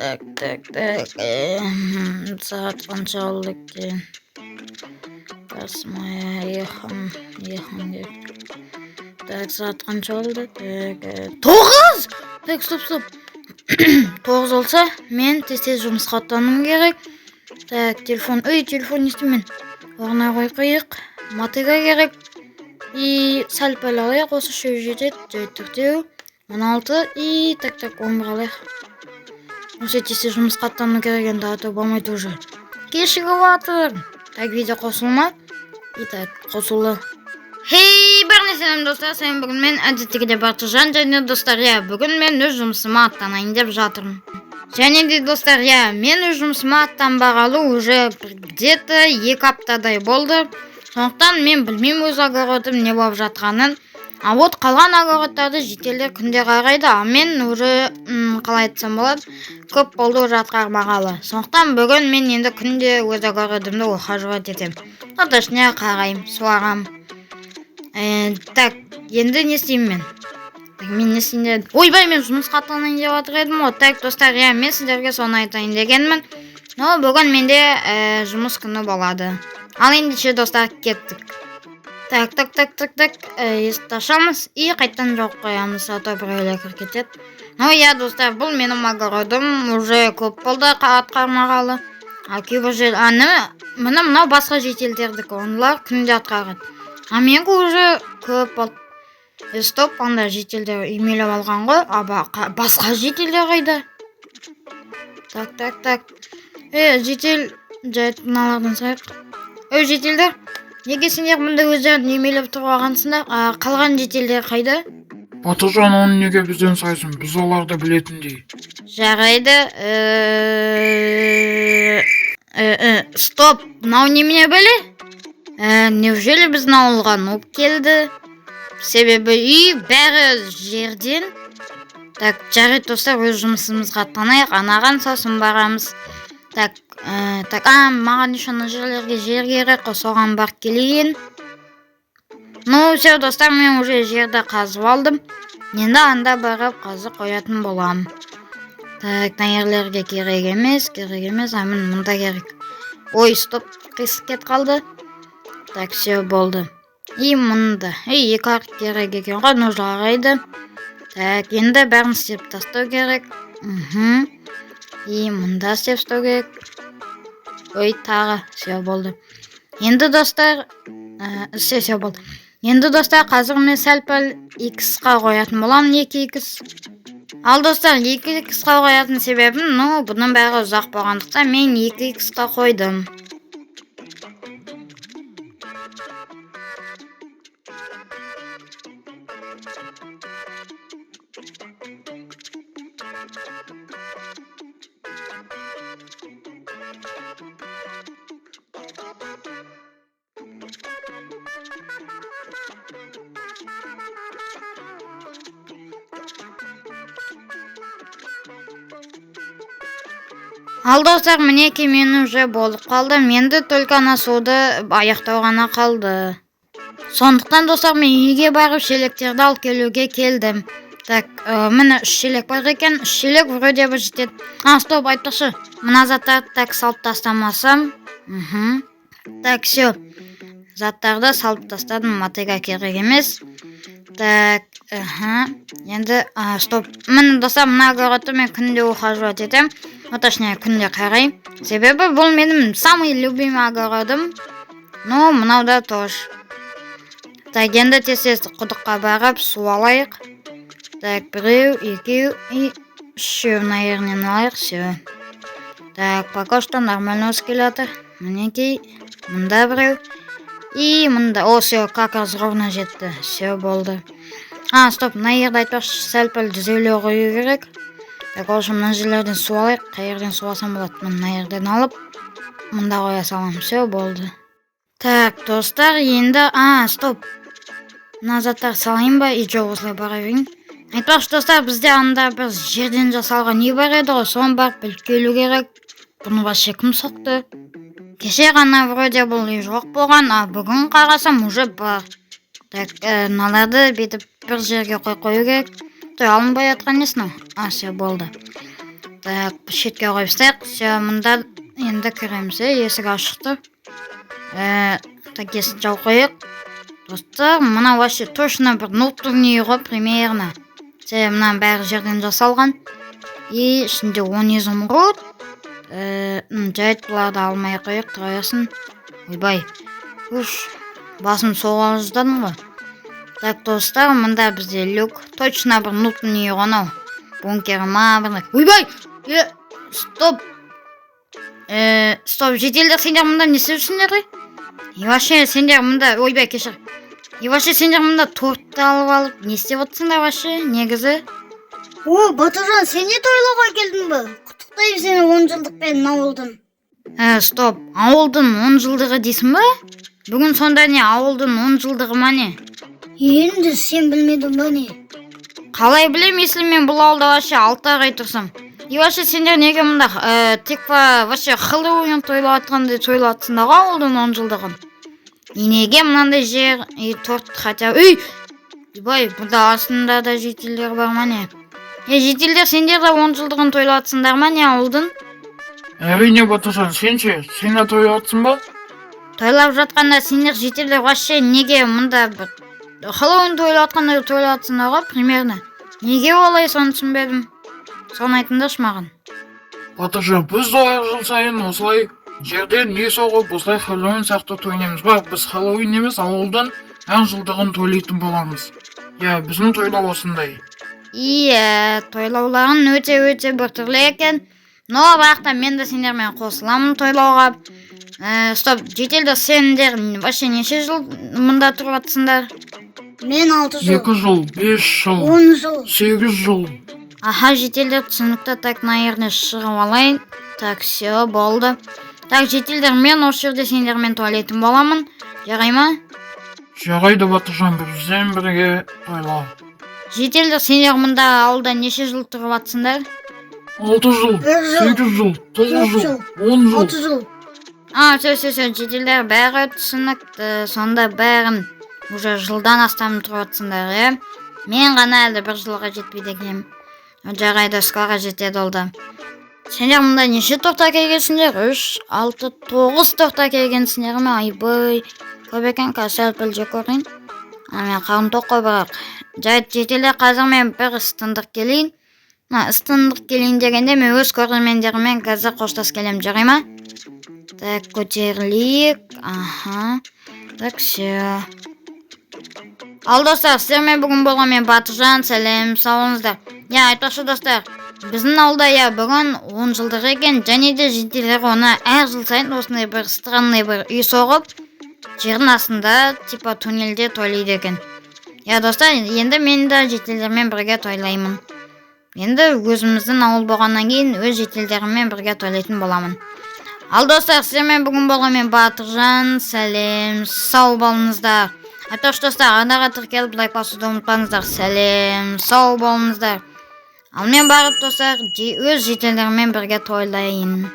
Так. Saat қанша oldu ki? Basmaya yakın gerek. Так, saat қанша oldu? Тоғыз! Так, стоп. 9 olsa мен тез жұмысқа аттануым керек. Так, телефон не істеймін? Орнына қойып, мотыга керек. И сәл-пәл алайық, осы үшеуі жетеді. 16 и так 11 алайық. Осы тез жұмысқа аттану керек, енді аты болмайды уже. Кешігіп жатыр. Так, видео қосылма. И так, қосылды. Хей, бәріне сәлем достар, сәлем. Бүгін мен әдеттегідей Бартыжан және достар, бүгін мен өз жұмысыма аттанайын деп жатырмын. Және де достар, мен өз жұмысыма аттанбағалы уже где-то 2 аптадай болды. Сондықтан мен білмеймін өз огородым не болып жатқанын. А вот қалған огородтарды жителер күнде қарайды, а мен уже қалай айтсам болады, көп болды уже атқармағалы. Сондықтан бүгін мен енді күнде өз огородымды ухаживать етемін. Точнее қараймын, суарамын. Так, енді не істеймін мен? Мен не істеймін? Ойбай, мен жұмысқа аттанайын деп жатыр едім ғой. Так, достар, мен сіздерге соны айтайын дегенмін. Но бүгін менде жұмыс күні болады. Ал ендеше достар, кеттік. Так, есікті ашамыз и қайттан жоқ қоямыз, а то біреулер кіріп кетеді. Но достар, бұл менің огородым, уже көп болды атқармағалы. А кейбір жер, мынау басқа жителдердікі, олар күнде атқарады. А менгі уже көп болды. Стоп, анда жителдер емелеп алған ғой, басқа жителдер қайда? Так. Жител, жайт мыналардан сұрайық. Жителдер, неге сендер мұнда өздерін емелеп тұрып алғансыңдар? Қалған жителдер қайда? Батыржан, оны неге бізден сайсын? Біз оларды білетіндей. Жарайды. Стоп, мынау немене бәле? Неужели біздің ауылға нұп келді? Себебі үй бәрі жерден. Так, жарайды достар, өз жұмысымызға аттанайық, анаған сосын барамыз. Так, маған еще ана жерлерге жер керек, соған барып келейін. Ну, все достар, мен уже жерді қазып алдым. Енді анда барып қазып қоятын болам. Так, нәйерлерге керек емес, амын мұнда керек. Ой, стоп, қисық кет қалды. Так, все болды. И мұнда, 2 арт керек екен ғой, ну жарайды. Так, енді бәрін істеп тастау керек. И мұнда істеп тастау керек. Ой, тағы, все болды. Енді достар, все болды. Енді достар, қазір мен сәл-пәл X-қа қоятын болам, 2X. Ал достар, 2X-қа қоятын себебім, бұның бәрі ұзақ болғандықтан мен 2X-қа қойдым. Ал достар, мінеки мен уже болып қалды. Менді только ана суды аяқтау ғана қалды. Сондықтан достар, мен үйге барып шелектерді алып келуге келдім. Так, міне 3 шелек бар екен. 3 шелек вроде бы жетеді. Стоп, айтпашы. Мына заттарды так салып тастамасам. Так, все. Заттарды салып тастадым, мотыга керек емес. Так, енді, стоп. Міне достар, мына огородты мен күнде ухаживать етем. Точнее, күнде қарайым. Себебі бұл менің самый любимый огородым. Но мынауда тоже. Так, енді тез құдыққа барып су алайық. Так, 1, 2 и 3 наверное алайық, все. Так, пока что нормально өскеледі. Мінекей, мұнда 1. И мұнда, все, как раз ровно жетті. Все болды. Стоп, мына жерді айтпақшы, сәл-пәл түзеулер қою керек. Так, олшы мына жерлерден су алайық. Қай жерден су алсам болады? Мына жерден алып, мұнда қоя салам. Все болды. Так, достар, енді, стоп. Мына заттар салайын ба? И жоқ, осылай бара берейін. Айтпақшы достар, бізде анда бір жерден жасалған не бар еді ғой, соны барып біліп келу керек. Бұны вообще кім соқты? Кеше ғана вроде бұл үй жоқ болған, бүгін қарасам уже бар. Так, мыналарды бүйтіп бір жерге қою керек. той алынбай жатқан несін? Все болды. Так, шетке қойып тастайық. Все, мында енді кіреміз, есік ашықты. Так, есік жауып қояйық. Достар, мына вообще точно бір внутренний ғой, примерно. Мына бәрі жерден жасалған. И ішінде 10 изумруд. Жайт бұларды алмай қояйық, тұраясын. Ойбай, басым соға жаздадым ғой. Так, достар, мында бізде люк. Точно бір внутренний ғанау. Бункер ма, бір... Ойбай! Стоп! Стоп, жетелдер, сендер мұнда не істеушіңдер? И вообще, сендер мұнда... Ойбай, кешір. И вообще, сендер мұнда тортты алып, не істеп отырсыңдар вообще, негізі? О, Батыржан, сен не тойлауға келдің бі? Құттықтаймын сені 10 жылдықпен ауылдың. Стоп, ауылдың 10 жылдығы дейсің ба? Бүгін сонда не, ауылдың 10 жылдығы ма не? Енді сен білмедің ба не? Қалай білем, если мен бұл ауылда вообще 6 ай тұрсам. И вообще сендер неге мұнда тек па вообще Хэллоуин тойлап атқандай тойлап атсыңдар ғой ауылдың 10 жылдығын? И неге мынандай жер, и торт хотя... Ойбай, бұнда астында да жителдер бар ма не? Жителдер, сендер де 10 жылдығын тойлап атсыңдар ма не ауылдың? Әрине Батыржан, сен ше, сен де тойлап атсың ба? Тойлап жатқанда сендер жителдер вообще неге мұнда бір Хэллоуин тойлап атқанда тойлап атсыңдар ғой, примерно? Неге олай, соны түсінбедім? Соны айтыңдаршы маған. Батыржан, біз де жыл сайын осылай жерден не соғып осылай Хэллоуин сияқты тойлаймыз. Бірақ біз Хэллоуин емес, ауылдың 10 жылдығын тойлайтын боламыз. Біздің тойлау осындай. Тойлауларың өте біртүрлі екен. Но бірақта мен де сендермен қосыламын тойлауға. Стоп, жетелдер, сендер вообще неше жыл мұнда тұрып атсыңдар? Мен 6 жыл. 2 жыл, 5 жыл, 10 жыл. 8 жыл. Жетелдер, түсінікті. Так, наверное, шығып алайын. Так, все, болды. Так, жетелдер, мен осы жерде сендермен тойлайтын боламын. Жарай ма? Жарайды Батыржан, бізден бірге тойлау. Жетелдер, сендер мұнда ауылда неше жыл тұрып атсыңдар? 6 жыл, 8 жыл, 9 жыл, 10 жыл. 30 жыл. Все, жетелдер, бәрі түсінікті. Сонда бәрін уже жылдан астам тұрып атсыңдар, Мен ғана әлі 1 жылға жетпейді екенмін. Жарайды, скоро жетеді олда. Сендер мұнда неше торт әкелгенсіңдер? 3, 6, 9 торт әкелгенсіңдер ме? Айбай, көп екен, қазір әлпіл жек көрейін. Мен қарым тоқ қой бірақ. Жетелдер, қазір мен бір ыстындық келейін. Ыстындық келейін дегенде мен өз көрермендеріммен қазір қоштас келем, жарай ма? Так, көтерілейік. Так, все. Ал достар, сіздермен бүгін болған мен Батыржан, сәлем, сау болыңыздар. Айтпақшы достар, біздің ауылда бүгін 10 жылдық екен, және де жетелер оны әр жыл сайын осындай бір странный бір үй соғып, жердің астында типа туннелде тойлайды екен. Достар, енді мен де жетелермен бірге тойлаймын. Енді өзіміздің ауыл болғаннан кейін өз жетелдеріммен бірге тойлайтын боламын. Ал достар, сіздермен бүгін болған мен Батыржан, сәлем, сау болыңыздар. Айтпақшы достар, арнаға тіркеліп лайк басуды ұмытпаңыздар. Сәлем, сау болыңыздар. Ал мен барып достар, өз жетелеріммен бірге тойлайын.